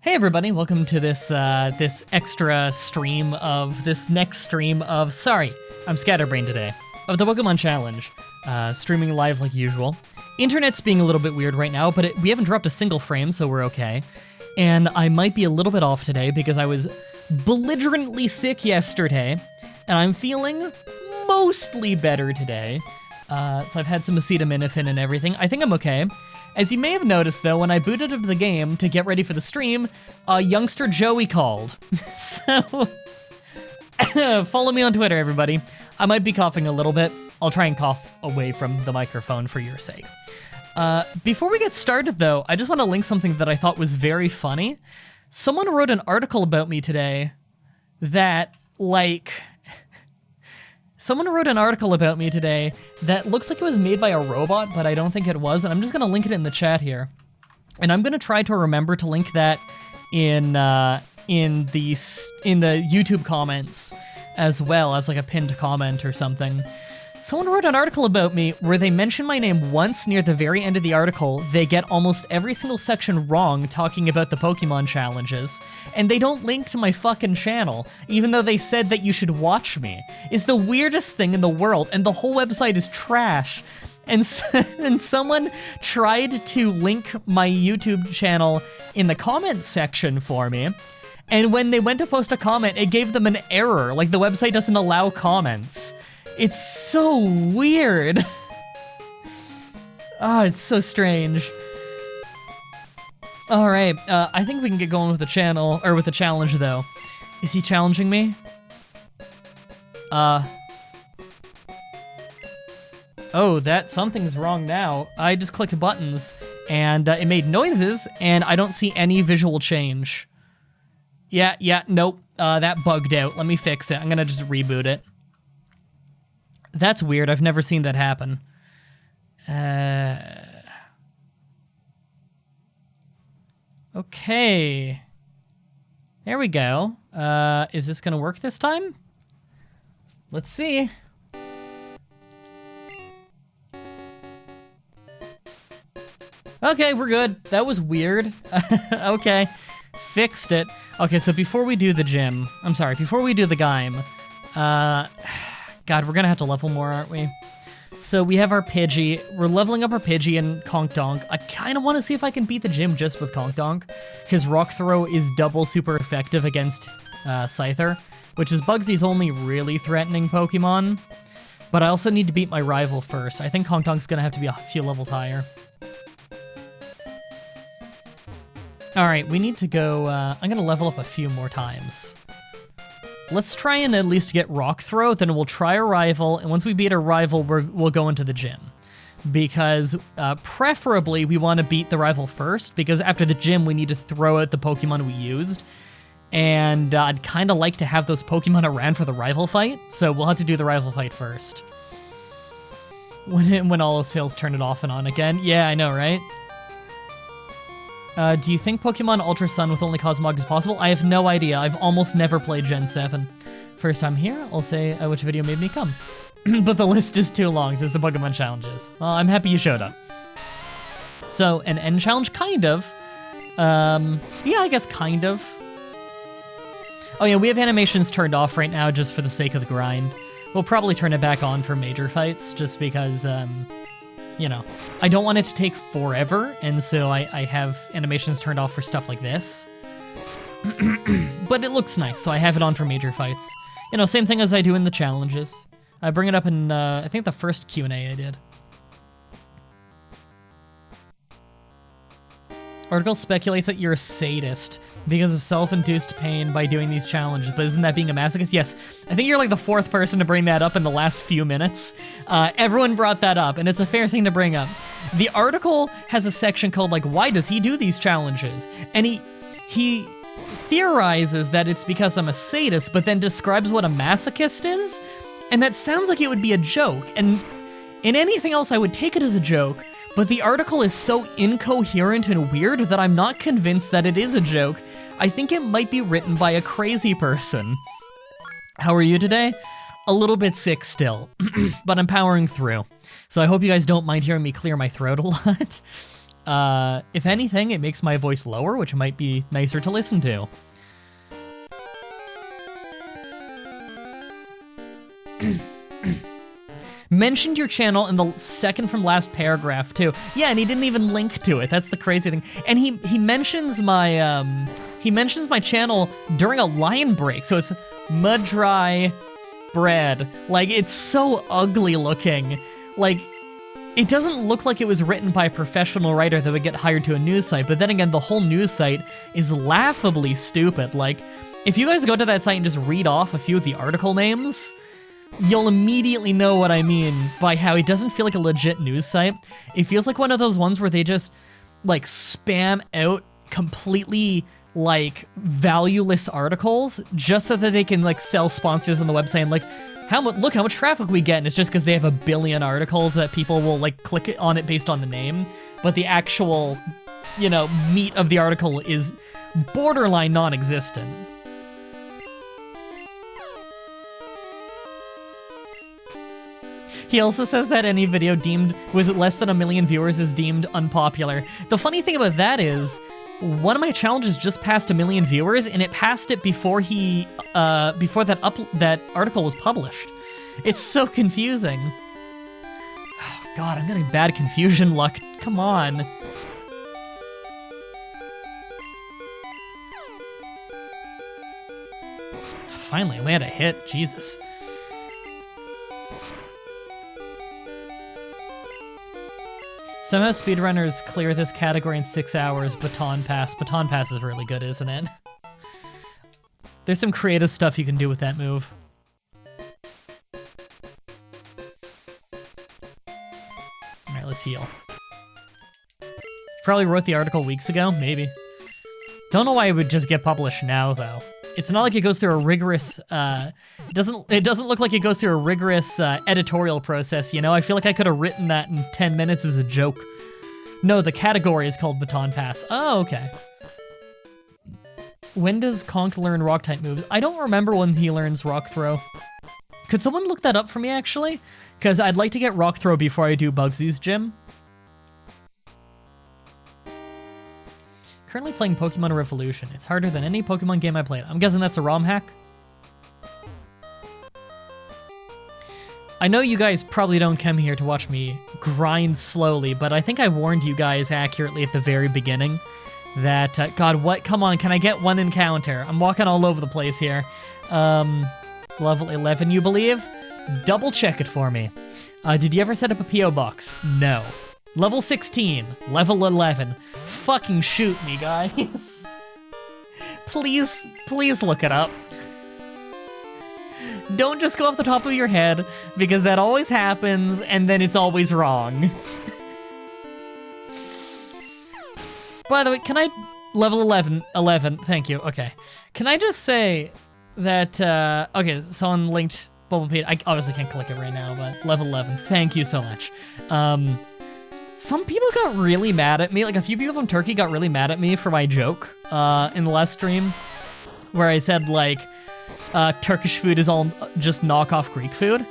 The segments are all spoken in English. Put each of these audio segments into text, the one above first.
Hey everybody, welcome to this this extra stream of sorry, I'm scatterbrained today, of the Pokemon Challenge. Streaming live like usual. Internet's being a little bit weird right now, but we haven't dropped a single frame, so we're okay. And I might be a little bit off today because I was belligerently sick yesterday, and I'm feeling mostly better today. So I've had some acetaminophen and everything. I think I'm okay. As you may have noticed, though, when I booted up the game to get ready for the stream, youngster Joey called. So, follow me on Twitter, everybody. I might be coughing a little bit. I'll try and cough away from the microphone for your sake. Before we get started, though, I just want to link something that I thought was very funny. Someone wrote an article about me today that, Someone wrote an article about me today that looks like it was made by a robot, but I don't think it was, and I'm just gonna link it in the chat here. And I'm gonna try to remember to link that in the YouTube comments as well as like a pinned comment or something. Someone wrote an article about me where they mention my name once near the very end of the article. They get almost every single section wrong talking about the Pokemon challenges, and they don't link to my fucking channel, even though they said that you should watch me. It's the weirdest thing in the world, and the whole website is trash. And someone tried to link my YouTube channel in the comment section for me, and when they went to post a comment, it gave them an error, like the website doesn't allow comments. It's so weird. Oh, it's so strange. All right, I think we can get going with the channel, or with the challenge, though. Is he challenging me? Oh, something's wrong now. I just clicked buttons, and it made noises, and I don't see any visual change. Yeah, nope, that bugged out. Let me fix it. I'm gonna just reboot it. That's weird. I've never seen that happen. Okay. There we go. Is this gonna work this time? Let's see. Okay, we're good. That was weird. Okay. Fixed it. Okay, so before we do the gym, before we do the Gaim, God, we're gonna have to level more, aren't we? So we have our Pidgey. We're leveling up our Pidgey and Conk Donk. I kind of want to see if I can beat the gym just with Conk Donk, because Rock Throw is double super effective against Scyther, which is Bugsy's only really threatening Pokemon. But I also need to beat my rival first. I think Conk Donk's gonna have to be a few levels higher. All right, we need to go, I'm gonna level up a few more times. Let's try and at least get Rock Throw, then we'll try a rival, and once we beat a rival, we'll go into the gym. Because, preferably, we want to beat the rival first, because after the gym, we need to throw out the Pokemon we used. And I'd kind of like to have those Pokemon around for the rival fight, so we'll have to do the rival fight first. When all else fails, turn it off and on again. Yeah, I know, right? Do you think Pokemon Ultra Sun with only Cosmog is possible? I have no idea. I've almost never played Gen 7. First time here, I'll say which video made me come. But the list is too long, says the Pokemon challenges. Well, I'm happy you showed up. So, an end challenge? Kind of. Yeah, I guess kind of. Oh yeah, we have animations turned off right now just for the sake of the grind. We'll probably turn it back on for major fights, just because, you know, I don't want it to take forever, and so I have animations turned off for stuff like this. But it looks nice, so I have it on for major fights. You know, same thing as I do in the challenges. I bring it up in, I think the first Q&A I did. Article speculates that you're a sadist because of self-induced pain by doing these challenges, but isn't that being a masochist? Yes, I think you're like the fourth person to bring that up in the last few minutes. Everyone brought that up, and it's a fair thing to bring up. The article has a section called, like, why does he do these challenges? And he theorizes that it's because I'm a sadist, but then describes what a masochist is, and that sounds like it would be a joke, and in anything else I would take it as a joke, but the article is so incoherent and weird that I'm not convinced that it is a joke. I think it might be written by a crazy person. How are you today? A little bit sick still, but I'm powering through. So I hope you guys don't mind hearing me clear my throat a lot. If anything, it makes my voice lower, which might be nicer to listen to. Mentioned your channel in the second from last paragraph too. Yeah, and he didn't even link to it. That's the crazy thing. And he mentions my channel during a line break. So it's Mah-Dry-Bread. Like, it's so ugly looking. Like, it doesn't look like it was written by a professional writer that would get hired to a news site. But then again, the whole news site is laughably stupid. Like, if you guys go to that site and just read off a few of the article names, you'll immediately know what I mean by how it doesn't feel like a legit news site. It feels like one of those ones where they just, like, spam out completely, like, valueless articles just so that they can, like, sell sponsors on the website and, like, look how much traffic we get, and it's just because they have a billion articles that people will, like, click on it based on the name, but the actual, you know, meat of the article is borderline non-existent. He also says that any video deemed with less than 1 million viewers is deemed unpopular. The funny thing about that is, one of my challenges just passed 1 million viewers, and it passed it before that article was published. It's so confusing. Oh God, I'm getting bad confusion luck. Come on. Finally, we had a hit. Jesus. Somehow speedrunners clear this category in 6 hours. Baton Pass. Baton Pass is really good, isn't it? There's some creative stuff you can do with that move. Alright, let's heal. Probably wrote the article weeks ago, maybe. Don't know why it would just get published now, though. It's not like it goes through a rigorous, it doesn't look like it goes through a rigorous editorial process, you know? I feel like I could have written that in 10 minutes as a joke. No, the category is called Baton Pass. Oh, okay. When does Conk learn rock-type moves? I don't remember when he learns Rock Throw. Could someone look that up for me, actually? Because I'd like to get Rock Throw before I do Bugsy's gym. Currently playing Pokemon Revolution. It's harder than any Pokemon game I played. I'm guessing that's a ROM hack? I know you guys probably don't come here to watch me grind slowly, but I think I warned you guys accurately at the very beginning that, God, what? Come on, can I get one encounter? I'm walking all over the place here. Level 11, you believe? Double check it for me. Did you ever set up a P.O. box? No. Level 16, level 11. Fucking shoot me, guys. Please look it up. Don't just go off the top of your head, because that always happens, and then it's always wrong. By the way, can I... Level 11, thank you, okay. Can I just say that, okay, someone linked Bubble Pete. I obviously can't click it right now, but level 11, thank you so much. Some people got really mad at me, like a few people from Turkey got really mad at me for my joke, in the last stream, where I said, like, Turkish food is all just knockoff Greek food.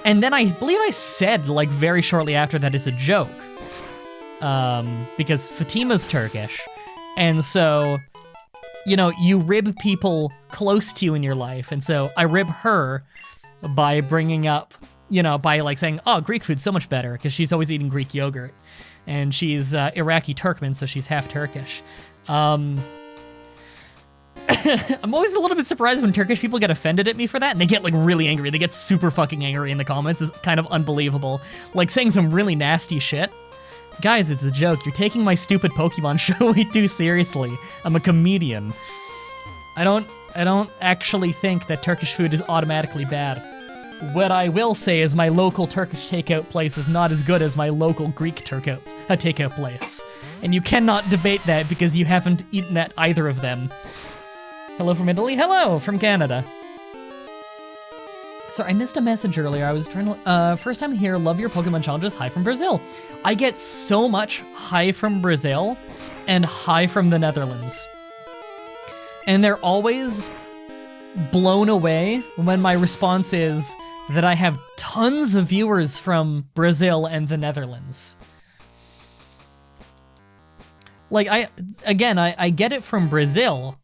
And then I believe I said, like, very shortly after that it's a joke. Because Fatima's Turkish. And so, you know, you rib people close to you in your life. And so I rib her by bringing up, you know, by, like, saying, oh, Greek food's so much better, because she's always eating Greek yogurt. And she's Iraqi Turkmen, so she's half Turkish. I'm always a little bit surprised when Turkish people get offended at me for that, and they get, like, really angry. They get super fucking angry in the comments. It's kind of unbelievable. Like, saying some really nasty shit. Guys, it's a joke. You're taking my stupid Pokemon show way too seriously. I'm a comedian. I don't actually think that Turkish food is automatically bad. What I will say is my local Turkish takeout place is not as good as my local Greek takeout place. And you cannot debate that because you haven't eaten at either of them. Hello from Italy. Hello from Canada. Sorry, I missed a message earlier. I was trying to... first time here, love your Pokemon challenges. Hi from Brazil. I get so much hi from Brazil and hi from the Netherlands. And they're always blown away when my response is that I have tons of viewers from Brazil and the Netherlands. Like, I get it from Brazil.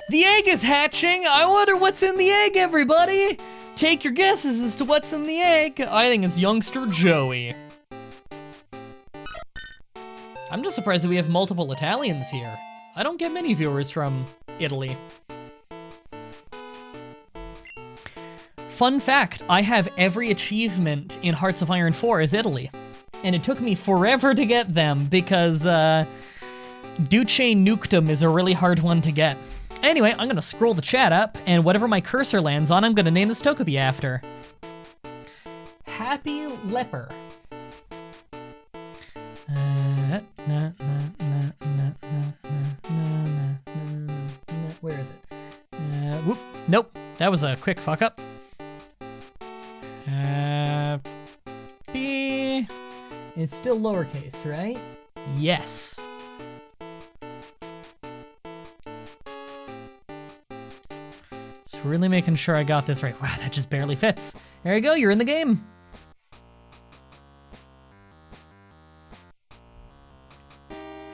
The egg is hatching! I wonder what's in the egg, everybody! Take your guesses as to what's in the egg. I think it's youngster Joey. I'm just surprised that we have multiple Italians here. I don't get many viewers from Italy. Fun fact, I have every achievement in Hearts of Iron 4 as Italy. And it took me forever to get them because Duce Nuctum is a really hard one to get. Anyway, I'm gonna scroll the chat up, and whatever my cursor lands on, I'm gonna name this Togepi after. Happy Leper. Where is it? Whoop. Nope, that was a quick fuck up. B. It's still lowercase, right? Yes. Just really making sure I got this right. Wow, that just barely fits. There you go, you're in the game.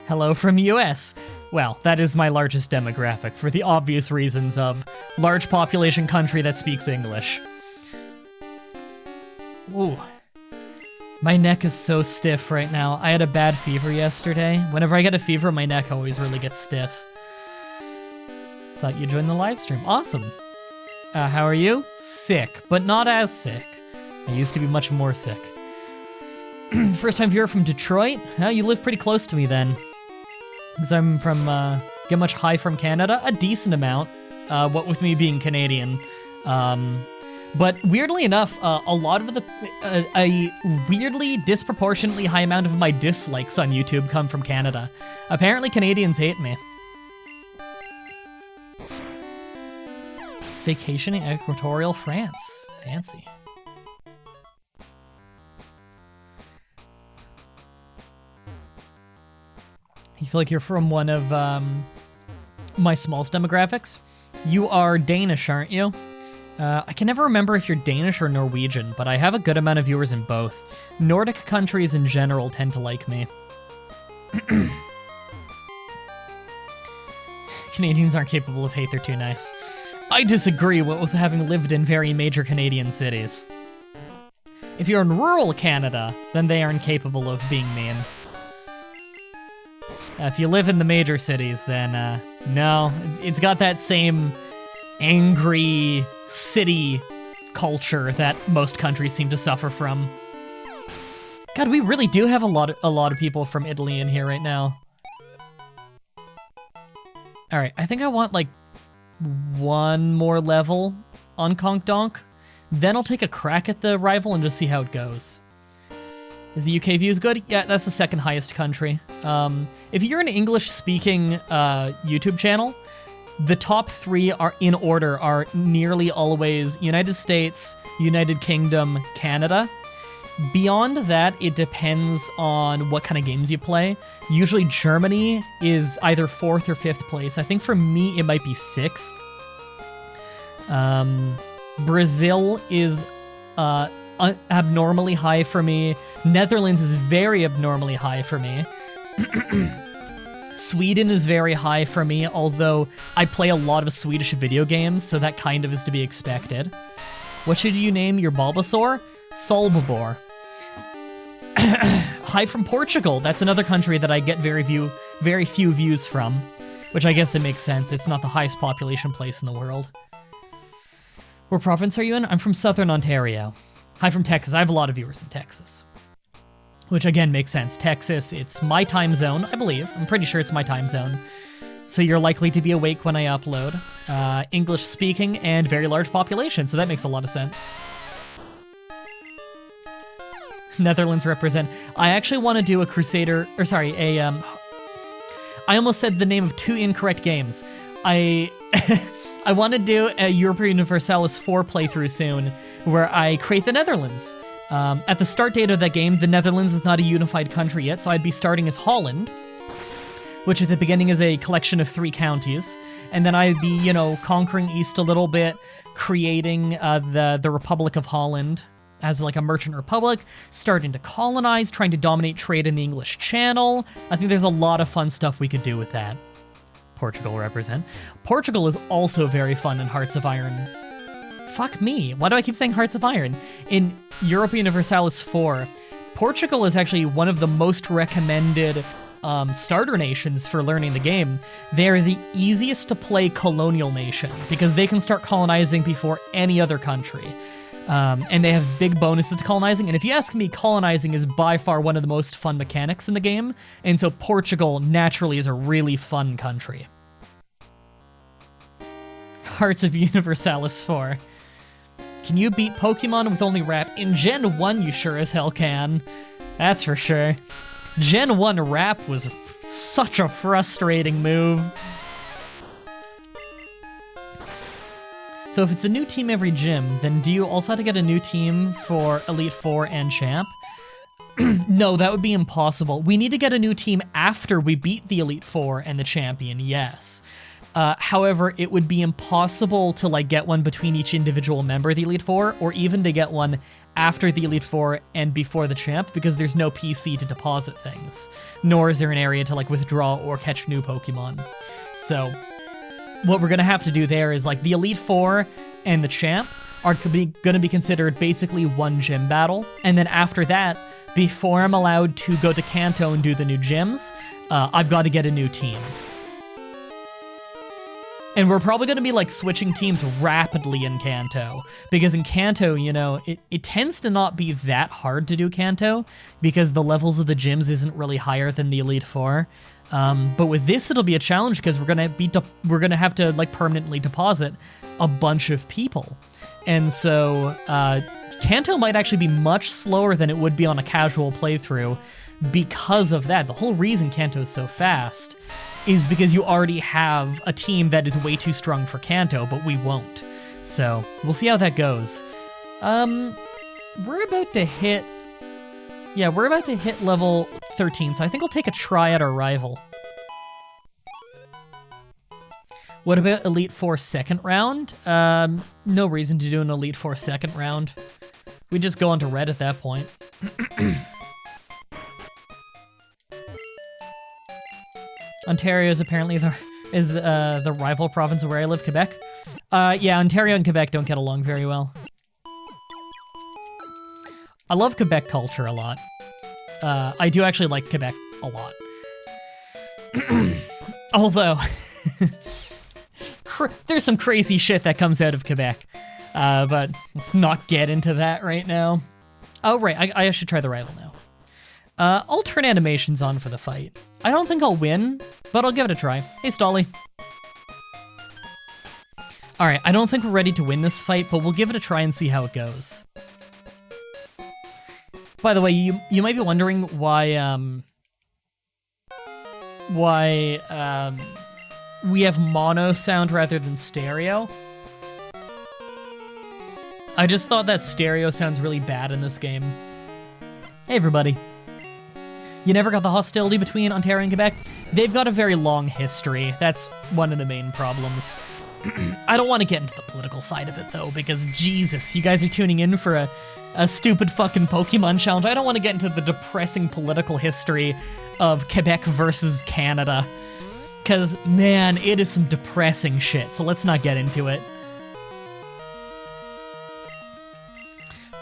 Hello from US. Well, that is my largest demographic for the obvious reasons of large population country that speaks English. Ooh. My neck is so stiff right now. I had a bad fever yesterday. Whenever I get a fever, my neck always really gets stiff. Thought you'd join the live stream. Awesome. How are you? Sick, but not as sick. I used to be much more sick. First time viewer from Detroit? Well, you live pretty close to me then. Because I'm from, get much high from Canada? A decent amount, what with me being Canadian. But weirdly enough, a lot of a weirdly disproportionately high amount of my dislikes on YouTube come from Canada. Apparently Canadians hate me. Vacationing Equatorial France. Fancy. You feel like you're from one of my smallest demographics? You are Danish, aren't you? I can never remember if you're Danish or Norwegian, but I have a good amount of viewers in both. Nordic countries in general tend to like me. Canadians aren't capable of hate, they're too nice. I disagree with having lived in very major Canadian cities. If you're in rural Canada, then they aren't capable of being mean. If you live in the major cities, then no, it's got that same angry city culture that most countries seem to suffer from. God, we really do have a lot of people from Italy in here right now. All right, I think I want like one more level on Conk Donk. Then I'll take a crack at the rival and just see how it goes. Is the UK views good? Yeah, that's the second highest country. If you're an English-speaking YouTube channel, the top three are in order are nearly always United States, United Kingdom, Canada. Beyond that, it depends on what kind of games you play. Usually Germany is either 4th or 5th place. I think for me, it might be 6th. Brazil is abnormally high for me. Netherlands is very abnormally high for me. Sweden is very high for me, although I play a lot of Swedish video games, so that kind of is to be expected. What should you name your Bulbasaur? Solbobor. High from Portugal. That's another country that I get very few views from, which I guess it makes sense. It's not the highest population place in the world. What province are you in? I'm from Southern Ontario. Hi from Texas. I have a lot of viewers in Texas. Which again makes sense. Texas, it's my time zone, I believe. I'm pretty sure it's my time zone. So you're likely to be awake when I upload. English speaking and very large population, so that makes a lot of sense. Netherlands represent. I actually want to do a Crusader, or sorry, I almost said the name of 2 incorrect games. I want to do a Europa Universalis 4 playthrough soon, where I create the Netherlands. At the start date of that game, the Netherlands is not a unified country yet, so I'd be starting as Holland, which at the beginning is a collection of 3 counties, and then I'd be, you know, conquering east a little bit, creating the Republic of Holland. as like a merchant republic, starting to colonize, trying to dominate trade in the English Channel. I think there's a lot of fun stuff we could do with that. Portugal represent. Portugal is also very fun in Hearts of Iron. Fuck me, why do I keep saying Hearts of Iron? In Europa Universalis 4, Portugal is actually one of the most recommended starter nations for learning the game. They're the easiest to play colonial nation because they can start colonizing before any other country. And they have big bonuses to colonizing. And if you ask me, colonizing is by far one of the most fun mechanics in the game. And so Portugal naturally is a really fun country. Hearts of Universalis 4. Can you beat Pokemon with only Rap? In Gen 1, you sure as hell can. That's for sure. Gen 1 Rap was such a frustrating move. So if it's a new team every gym, then do you also have to get a new team for Elite Four and Champ? No, that would be impossible. We need to get a new team after we beat the Elite Four and the Champion, yes. However, it would be impossible to like get one between each individual member of the Elite Four, or even to get one after the Elite Four and before the Champ, because there's no PC to deposit things, nor is there an area to like withdraw or catch new Pokemon. So what we're gonna have to do there is like the Elite Four and the Champ are gonna be considered basically one gym battle, and then after that, before I'm allowed to go to Kanto and do the new gyms, I've got to get a new team. And we're probably going to be like switching teams rapidly in Kanto, because in Kanto, you know, it tends to not be that hard to do Kanto because the levels of the gyms isn't really higher than the Elite Four. But with this, it'll be a challenge because we're gonna have to like permanently deposit a bunch of people, and so Kanto might actually be much slower than it would be on a casual playthrough because of that. The whole reason Kanto is so fast is because you already have a team that is way too strong for Kanto, but we won't. So we'll see how that goes. We're about to hit level 13, so I think I'll take a try at our rival. What about Elite Four second round? No reason to do an Elite Four second round. We just go onto red at that point. Ontario is apparently the rival province of where I live, Quebec. Yeah, Ontario and Quebec don't get along very well. I love Quebec culture a lot. I do actually like Quebec a lot. Although, there's some crazy shit that comes out of Quebec. But let's not get into that right now. Oh, right, I should try the rival now. I'll turn animations on for the fight. I don't think I'll win, but I'll give it a try. Hey, Stolly. Alright, I don't think we're ready to win this fight, but we'll give it a try and see how it goes. By the way, you might be wondering why we have mono sound rather than stereo. I just thought that stereo sounds really bad in this game. Hey, everybody. You never got the hostility between Ontario and Quebec? They've got a very long history. That's one of the main problems. I don't want to get into the political side of it, though, because Jesus, you guys are tuning in for a stupid fucking Pokemon challenge. I don't want to get into the depressing political history of Quebec versus Canada, because, man, it is some depressing shit, so let's not get into it.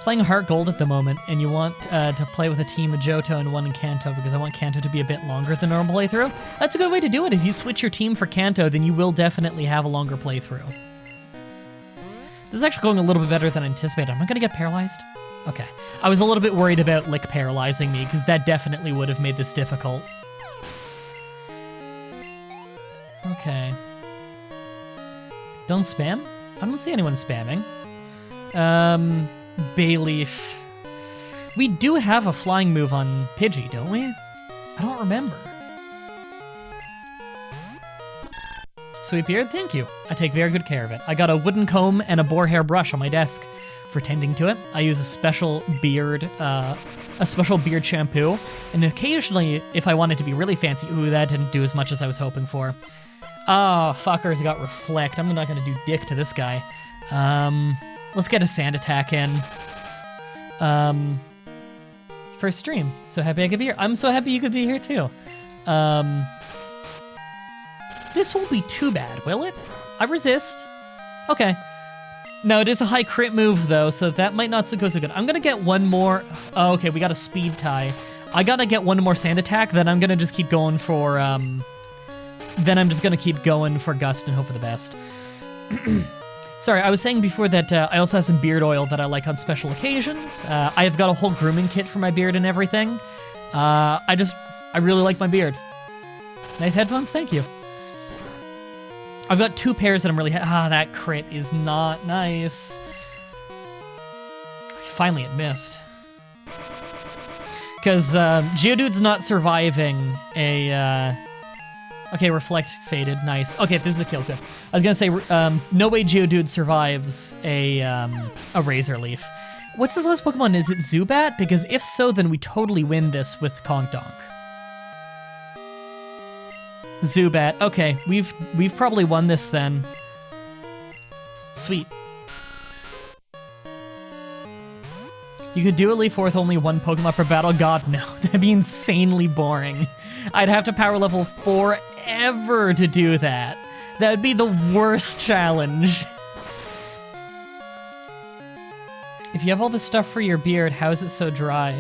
Playing Heart Gold at the moment, and you want to play with a team of Johto and one in Kanto, because I want Kanto to be a bit longer than normal playthrough. That's a good way to do it. If you switch your team for Kanto, then you will definitely have a longer playthrough. This is actually going a little bit better than anticipated. Am I going to get paralyzed? Okay. I was a little bit worried about Lick paralyzing me, because that definitely would have made this difficult. Okay. Don't spam? I don't see anyone spamming. Bayleaf. We do have a flying move on Pidgey, don't we? I don't remember. Sweet beard, thank you. I take very good care of it. I got a wooden comb and a boar hair brush on my desk for tending to it. I use a special beard shampoo, and occasionally, if I wanted to be really fancy, ooh, that didn't do as much as I was hoping for. Oh, fuckers got Reflect. I'm not gonna do dick to this guy. Let's get a sand attack in. First stream. So happy I could be here. I'm so happy you could be here too. This won't be too bad, will it? I resist. Okay. No, it is a high crit move though, so that might not go so good. I'm gonna get one more. Oh, okay, we got a speed tie. I gotta get one more sand attack, then I'm gonna just keep going for, then I'm just gonna keep going for Gust and hope for the best. Sorry, I was saying before that I also have some beard oil that I like on special occasions. I've got a whole grooming kit for my beard and everything. I really like my beard. Nice headphones, thank you. I've got 2 pairs that I'm really, that crit is not nice. Finally, it missed. Because Geodude's not surviving a, okay, Reflect faded, nice. Okay, this is a kill, good. I was gonna say, no way Geodude survives a Razor Leaf. What's his last Pokemon? Is it Zubat? Because if so, then we totally win this with Conk Donk. Zubat, okay, we've probably won this then. Sweet. You could do a Leaf with only 1 Pokemon per battle? God, no, that'd be insanely boring. I'd have to power level forever to do that. That'd be the worst challenge. If you have all this stuff for your beard, how is it so dry?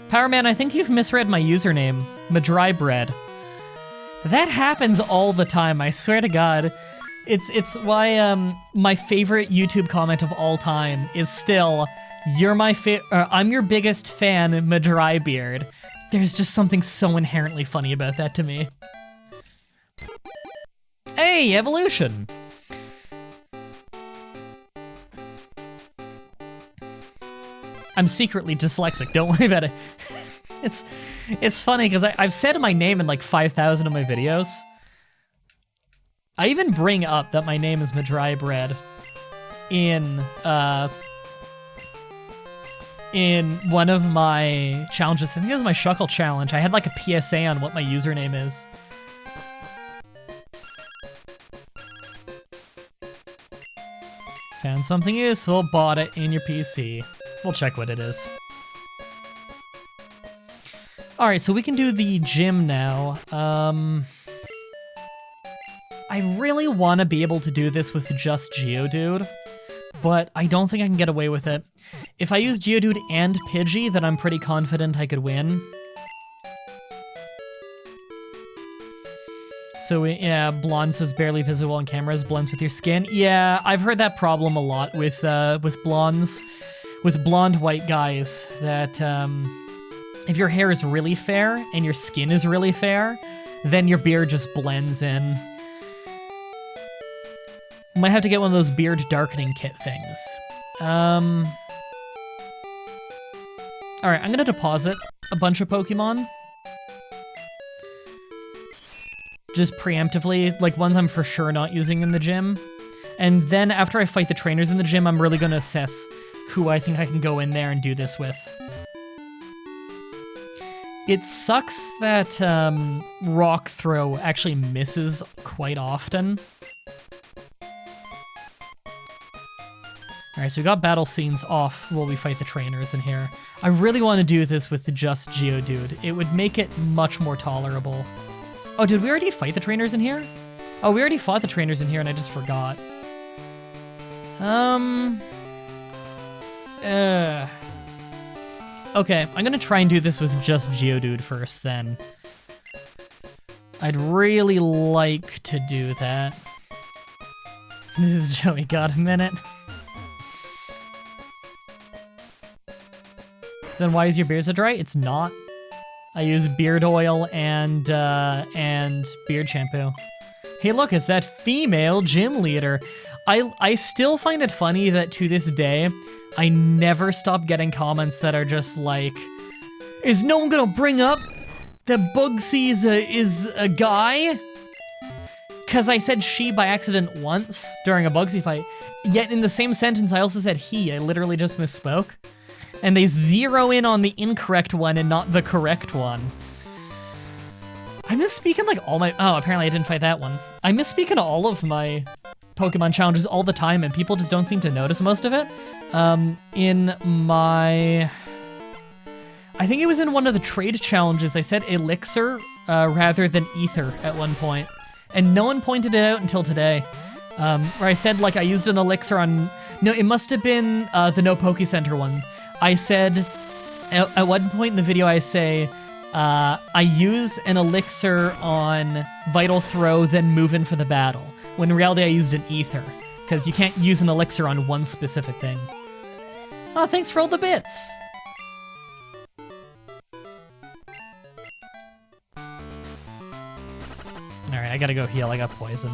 Power Man, I think you've misread my username. Mah-Dry-Bread. That happens all the time, I swear to God. It's why my favorite YouTube comment of all time is still, I'm your biggest fan, Mah-Dry-Beard. There's just something so inherently funny about that to me. Hey, evolution! I'm secretly dyslexic, don't worry about it. It's funny, because I've said my name in like 5,000 of my videos. I even bring up that my name is Mah-Dry-Bread in one of my challenges. I think it was my Shuckle challenge. I had like a PSA on what my username is. Found something useful, bought it in your PC. We'll check what it is. Alright, so we can do the gym now. I really want to be able to do this with just Geodude, but I don't think I can get away with it. If I use Geodude and Pidgey, then I'm pretty confident I could win. So yeah, blonde says barely visible on cameras, blends with your skin. Yeah, I've heard that problem a lot with blondes, with blonde white guys, that if your hair is really fair and your skin is really fair, then your beard just blends in. Might have to get one of those beard darkening kit things. Alright, I'm gonna deposit a bunch of Pokemon. Just preemptively, like ones I'm for sure not using in the gym. And then after I fight the trainers in the gym, I'm really gonna assess who I think I can go in there and do this with. It sucks that Rock Throw actually misses quite often. Alright, so we got battle scenes off while we fight the trainers in here. I really want to do this with just Geodude. It would make it much more tolerable. Oh, did we already fight the trainers in here? Oh, we already fought the trainers in here and I just forgot. Okay, I'm gonna try and do this with just Geodude first then. I'd really like to do that. This is Joey, got a minute? Then why is your beard so dry? It's not. I use beard oil and beard shampoo. Hey look, it's that female gym leader. I still find it funny that to this day, I never stop getting comments that are just like, is no one gonna bring up that Bugsy is a guy? Cause I said she by accident once during a Bugsy fight, yet in the same sentence I also said he. I literally just misspoke. And they zero in on the incorrect one and not the correct one. I misspeak in like all my, oh, apparently I didn't fight that one. I misspeak in all of my Pokemon challenges all the time, and people just don't seem to notice most of it. In my... I think it was in one of the trade challenges, I said Elixir rather than Ether at one point, and no one pointed it out until today. Where I said, like, I used an Elixir on... No, it must have been the No Poke Center one. I said, at one point in the video, I say, I use an Elixir on Vital Throw, then move in for the battle. When in reality, I used an Ether, because you can't use an Elixir on one specific thing. Oh, thanks for all the bits! Alright, I gotta go heal, I got poison.